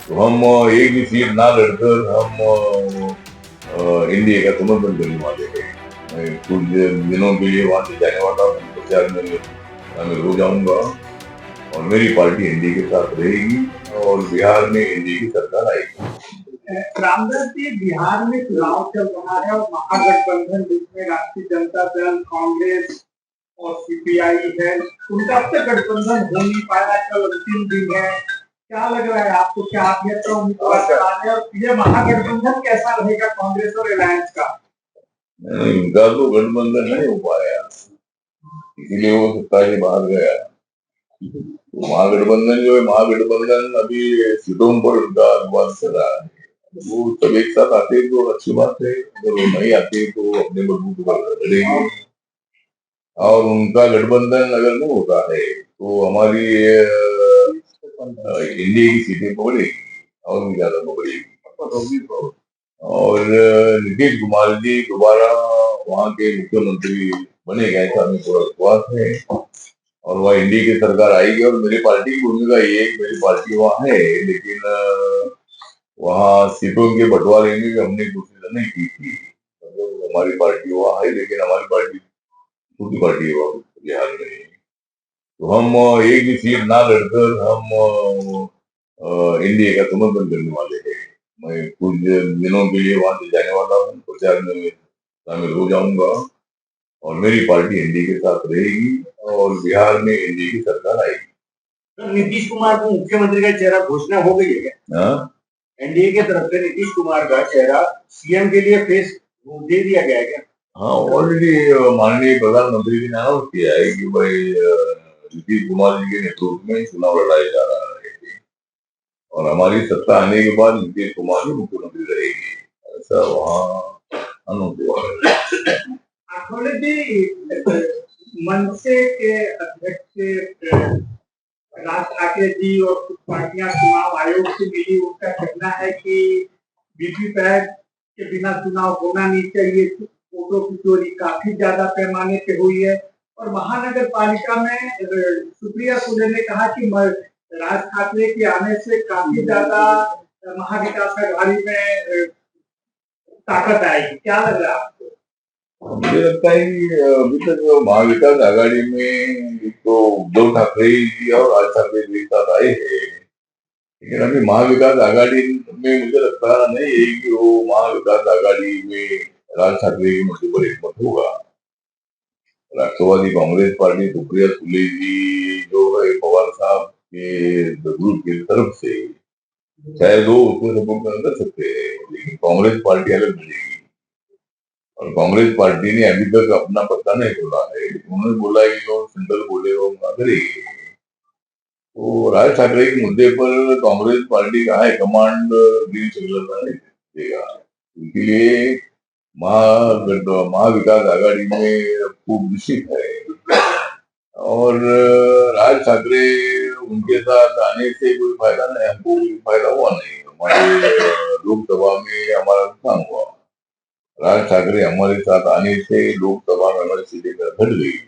तो हम एक भी सीट ना लड़कर हम एनडीए का समर्थन करने वाले हैं। मैं कुछ दिनों के लिए वहां से जाने वाला हूँ, प्रचार में शामिल हो जाऊंगा और मेरी पार्टी एनडीए के साथ रहेगी और बिहार में एनडीए की सरकार आएगी। रामदास जी, बिहार में चुनाव चल रहा है और महागठबंधन जिसमें राष्ट्रीय जनता दल, कांग्रेस और सीपीआई है, उनका अब तक गठबंधन हो नहीं पाया। कल अंतिम दिन है, क्या लग रहा है आपको? क्या अभ्यर्थी उम्मीदवार बनाने और ये महागठबंधन कैसा रहेगा कांग्रेस और अलायंस का? इनका तो गठबंधन नहीं हो पाया, इसीलिए वो सत्ता से बाहर गया। तो महागठबंधन जो है, महागठबंधन अभी सीटों पर उनका अनुवाद चल रहा है। वो सब एक साथ आते हैं तो अच्छी बात है, अगर वो नहीं आते तो अपने बलबूते पर लड़ेंगे। और उनका गठबंधन अगर नहीं होता है तो हमारी एनडीए की सीटें बढ़ेगी और भी ज्यादा बढ़ेगी। और नीतीश कुमार जी दोबारा वहाँ के मुख्यमंत्री बनेगा, ऐसा हमें पूरा विश्वास है। और वह एनडीए की सरकार आएगी और मेरी पार्टी की भूमिका ये है, मेरी पार्टी वहाँ है, लेकिन वहाँ सीटों के बंटवारे में भी हमने कोशिश नहीं की थी। मतलब हमारी पार्टी वहाँ है, लेकिन हमारी पार्टी छोटी पार्टी है वहाँ बिहार में। तो हम एक भी सीट ना लड़कर हम एनडीए का समर्थन करने वाले हैं। मैं कुछ दिनों के लिए वहां से जाने वाला हूँ, प्रचार में शामिल हो जाऊंगा और मेरी पार्टी एनडीए के साथ रहेगी और बिहार में एनडीए की सरकार आएगी। तो नीतीश कुमार को मुख्यमंत्री का चेहरा घोषणा हो गई है क्या? हाँ, एनडीए की तरफ से नीतीश कुमार का चेहरा सीएम के लिए फेस दे दिया गया है क्या? हाँ, ऑलरेडी माननीय प्रधानमंत्री जी ने अनाउंस किया है कि भाई नीतीश कुमार जी के नेतृत्व में चुनाव लड़ाया जा रहा है और हमारी सत्ता आने के बाद नीतीश कुमार जी मुख्यमंत्री रहेगी, ऐसा वहाँ अनाउंस हुआ है। आठवले जी, मनसे के अध्यक्ष राज ठाकरे जी और कुछ पार्टियां चुनाव आयोग से मिली, उनका कहना है कि वीवीपैट के बिना चुनाव होना नहीं चाहिए। वोटों की चोरी काफी ज्यादा पैमाने पे हुई है और महानगर पालिका में सुप्रिया सुले ने कहा कि राज ठाकरे के आने से काफी ज्यादा महाविकास आघाड़ी में ताकत आएगी। क्या लग रहा है आपको? मुझे लगता है कि अभी तक महाविकास आघाड़ी में एक तो उद्धव ठाकरे जी और राज ठाकरे जी एक साथ आए हैं, लेकिन अभी महाविकास आघाड़ी में मुझे लगता नहीं है कि वो महाविकास आघाड़ी में राज ठाकरे के मुद्दे पर एकमत होगा। राष्ट्रवादी कांग्रेस पार्टी सुप्रिया सुले जी जो है पवार साहब के ग्रुप की तरफ से शायद वो उसको सपोर्ट कर सकते हैं, लेकिन कांग्रेस पार्टी अलग मिलेगी। और कांग्रेस पार्टी ने अभी तक अपना पता नहीं खोला है, उन्होंने बोला कि जो सेंट्रल बोले वो ना करेगी। तो राज ठाकरे के मुद्दे पर कांग्रेस पार्टी का हाईकमांड ग्रीन सिग्नल नहीं देगा, इसलिए महाविकास आघाड़ी में खूब निश्चित है। और राज ठाकरे उनके साथ आने से कोई फायदा नहीं, हमको कोई फायदा हुआ नहीं। हमारे लोकसभा में हमारा नुकसान हुआ। राज ठाकरे हमारे साथ आने से लोकसभा में हमारी सीटें घट गई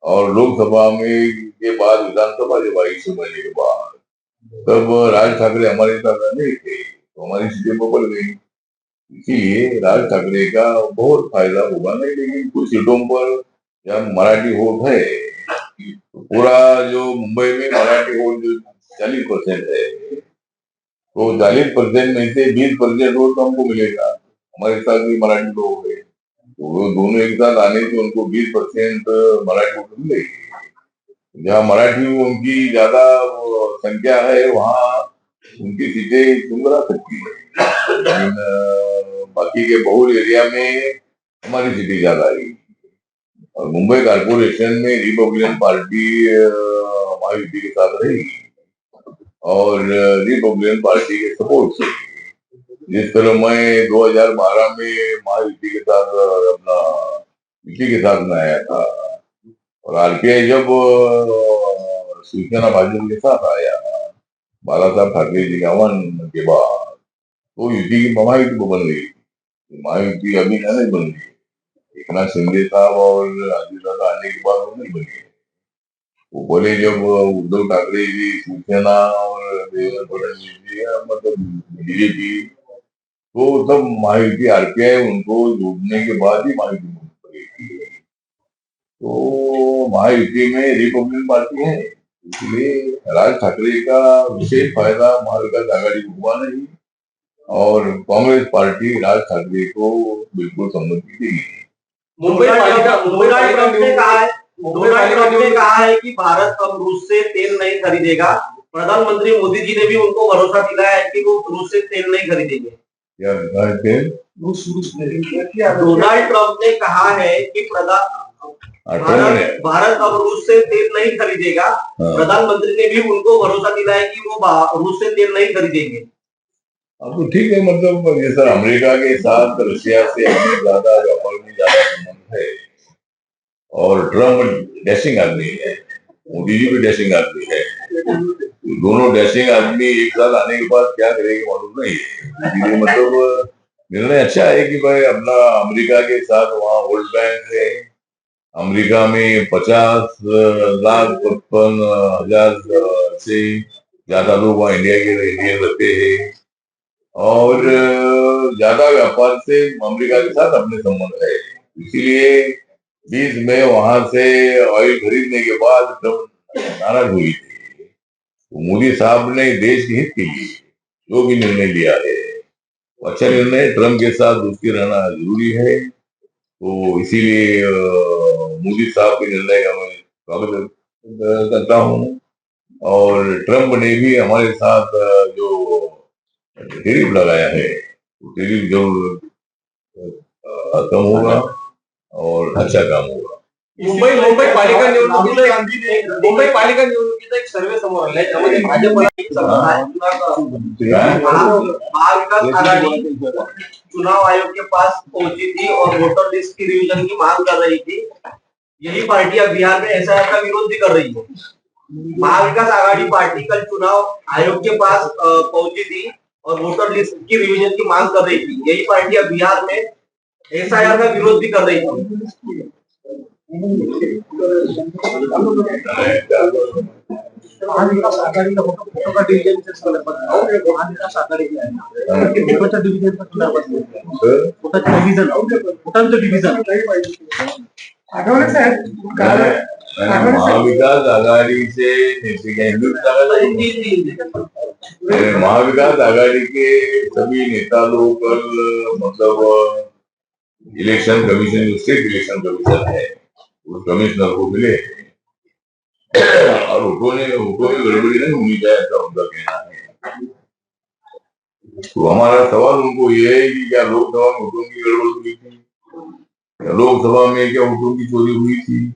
और लोकसभा में के बाद विधानसभा जब आई 6 महीने के बाद, तब राज ठाकरे हमारे साथ नहीं थे तो हमारी सीटें बढ़ गई। इसीलिए राज ठाकरे का बहुत फायदा होगा नहीं, लेकिन कुछ सीटों पर जहाँ मराठी वोट है, तो पूरा जो मुंबई में मराठी वोट जो 40% है, तो 40% में से 20% वोट तो हमको मिलेगा। हमारे साथ भी मराठी लोग है, तो वो दोनों एक साथ आने से उनको 20% मराठी वोट मिलेगी। जहाँ मराठी उनकी ज्यादा संख्या है वहाँ उनकी सीटें चुन सकती है, लेकिन बाकी के बहुल एरिया में हमारी सीटें ज्यादा आई। और मुंबई कारपोरेशन में रिपब्लिकन पार्टी महायुति के साथ रहेगी और रिपब्लिकन पार्टी के सपोर्ट से, जिस तरह मैं 2012 में महायुति के साथ अपना युति के साथ में आया था और आरपीआई जब शिवसेना भाजपा के साथ आया बाला साहब ठाकरे जी के आह्वान के बाद, तो युति की महायुति को बन गई। महायुति अभी नहीं बन गई, एकनाथ शिंदे साहब और अजीत दादा आने के बाद वो नहीं बनी। वो बोले जब उद्धव ठाकरे जी, शिवसेना और देवेंद्र फडणवीस जी मतलब बीजेपी, तो तब महायुति आरपीआई उनको जोड़ने के बाद ही महायुति में पड़ेगी। तो महायुति में रिपब्लिकन पार्टी है, इसलिए राज ठाकरे का विशेष फायदा महाविकास आघाड़ी को हुआ नहीं और कांग्रेस पार्टी राज ठाकरे को बिल्कुल सम्मति देगी। मुंबई ट्रम्प ने कहा है कि भारत अब रूस से तेल नहीं खरीदेगा। प्रधानमंत्री मोदी जी ने भी उनको भरोसा दिलाया है कि वो रूस से तेल नहीं खरीदेंगे। क्या तेल? डोनाल्ड ट्रम्प ने कहा है कि भारत अब रूस से तेल नहीं खरीदेगा। प्रधानमंत्री ने भी उनको भरोसा दिलाया कि वो रूस से तेल नहीं खरीदेंगे। अब तो ठीक है, मतलब जैसा अमेरिका के साथ रशिया से हमें ज्यादा व्यापार में ज्यादा संबंध है और ट्रम्प डैशिंग आदमी है, मोदी जी भी डैशिंग आदमी है, दोनों डैशिंग आदमी एक साथ आने के बाद क्या करेंगे मालूम नहीं है। मतलब निर्णय अच्छा है कि भाई अपना अमेरिका के साथ वहाँ वर्ल्ड बैंक है, अमेरिका में 50,55,000 से ज्यादा लोग वहाँ इंडिया के इंडियन रहते हैं और ज्यादा व्यापार से अमेरिका के साथ अपने संबंध है। इसीलिए 20 में वहां से ऑयल खरीदने के बाद ट्रम्प नाराज हुई थी। तो मोदी साहब ने देश के हित के लिए जो भी निर्णय लिया है वो अच्छा निर्णय, ट्रम्प के साथ दोस्ती रहना जरूरी है। तो इसीलिए मोदी साहब के निर्णय का मैं स्वागत करता हूँ और ट्रम्प ने भी हमारे साथ जो टैरिफ लगाया है तो टैरिफ जरूर कम होगा और अच्छा काम होगा। मुंबई पालिका निवडणुकीचा एक सर्वे समोर आलाय, त्यामध्ये भाजपला महाविकास आघाड़ी चुनाव आयोग के पास पहुंची थी और वोटर लिस्ट की रिवीजन की मांग कर रही थी। यही पार्टियां बिहार में एसआईआर का विरोध भी कर रही है। महाविकास आघाड़ी पार्टी कल चुनाव आयोग के पास पहुंची थी और वोटर लिस्ट की रिवीजन की मांग कर रही थी। यही पार्टियां बिहार में एसआईआर का विरोध भी कर रही थी। महाविकास आघाड़ी का फोटो का डिवीजन से महाविकास आघाड़ी फोटोचा डिवीजन आठवलं साहेब महाविकास आघाड़ी से महाविकास आघाड़ी के सभी नेता लोग कल मतलब इलेक्शन कमीशन जो स्टेट इलेक्शन कमीशन है उस कमिश्नर को मिले और उनको में गड़बड़ी नहीं होनी चाहिए ऐसा उनका कहना है। तो हमारा सवाल उनको ये है कि क्या लोकसभा में वोटों की गड़बड़ हुई थी, लोकसभा में क्या वोटों की चोरी हुई थी?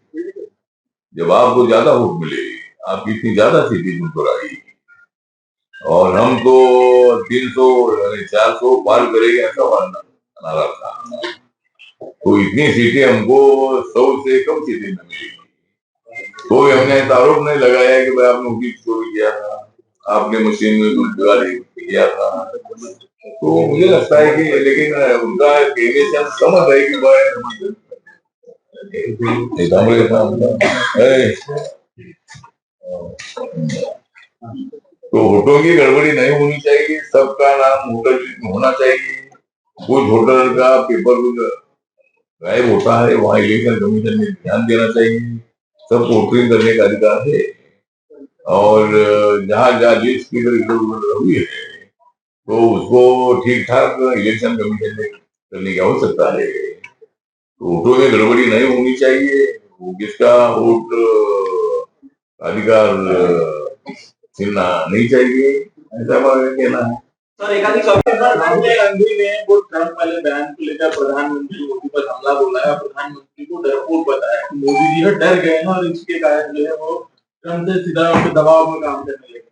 जब आपको ज्यादा वोट मिले, आपकी इतनी ज्यादा सीटें जिन पर आई और हम तो 300 400 पार करेंगे ऐसा नारा था, तो इतनी सीटें हमको 100 से कम सीटें में मिली। तो हमने आरोप नहीं लगाया कि भाई आपने उनकी चोरी किया था, आपने मशीन में कुछ जुगाड़ी किया था। तो मुझे लगता है कि लेकिन उनका कहने से हम समझ रहे कि भाई तो वोटों की गड़बड़ी नहीं होनी चाहिए, सबका नाम वोटर लिस्ट में होना चाहिए। कुछ वोटर का पेपर गायब होता है, वहाँ इलेक्शन कमीशन ने ध्यान देना चाहिए, सब वोटिंग करने का अधिकार है और जहाँ जहाँ लिस्ट की इधर हुई है तो उसको ठीक ठाक इलेक्शन कमीशन ने करने की आवश्यकता है। वोटों में गड़बड़ी नहीं होनी चाहिए, वो किसका वोट अधिकार छीनना नहीं चाहिए, ऐसा हमारा कहना है। सर एकाधिक राहुल गांधी ने वो ट्रम्प वाले बयान को लेकर प्रधानमंत्री मोदी पर हमला बोला है, प्रधानमंत्री को डरपोक बताया। मोदी जी डर गए हैं और इसके कारण जो है वो ट्रम्प से सीधा उनके दबाव में काम करने लगे।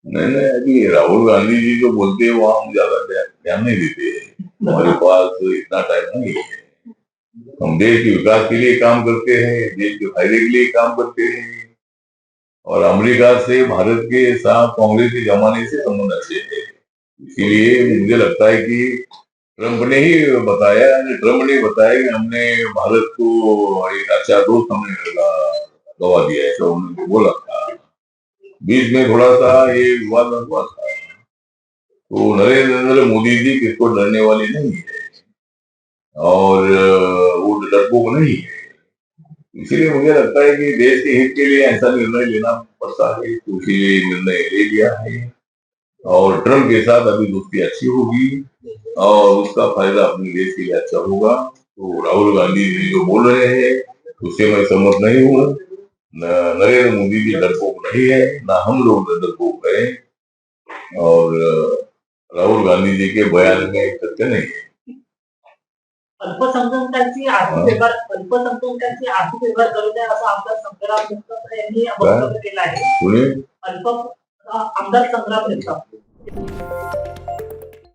नहीं, अभी राहुल गांधी जी जो बोलते हैं वहां हम ज्यादा ध्यान नहीं देते, हमारे पास इतना टाइम नहीं है। हम देश के विकास के लिए काम करते हैं, देश के फायदे के लिए काम करते हैं और अमेरिका से भारत के साथ कांग्रेस के जमाने से संबंध अच्छे है। इसीलिए मुझे लगता है कि ट्रम्प ने बताया कि हमने भारत को एक अच्छा दोस्त हमने गवा दिया, ऐसा उन्होंने बोला था। बीच में थोड़ा सा ये विवाद हुआ था। तो नरेंद्र मोदी जी किसको डरने वाले नहीं है और वो डरपोक नहीं है। इसीलिए मुझे लगता है कि देश के हित के लिए ऐसा निर्णय लेना पड़ता है, तो इसीलिए निर्णय ले लिया है। और ट्रम्प के साथ अभी दोस्ती अच्छी होगी और उसका फायदा अपने देश के लिए अच्छा होगा। तो राहुल गांधी जी जो बोल रहे हैं उससे मैं सहमत नहीं हूँ। नरेंद्र मोदी जी डरपोक नहीं है, ना हम लोग डरपोक है, और राहुल गांधी जी के बयान में सत्य नहीं है। अल्पसंख्याकांची आर्थिक व्यवहार करत आहे असं आमदार संग्राम जगताप यांनी वक्तव्य केलं आहे. कोणी? आमदार संग्राम जगताप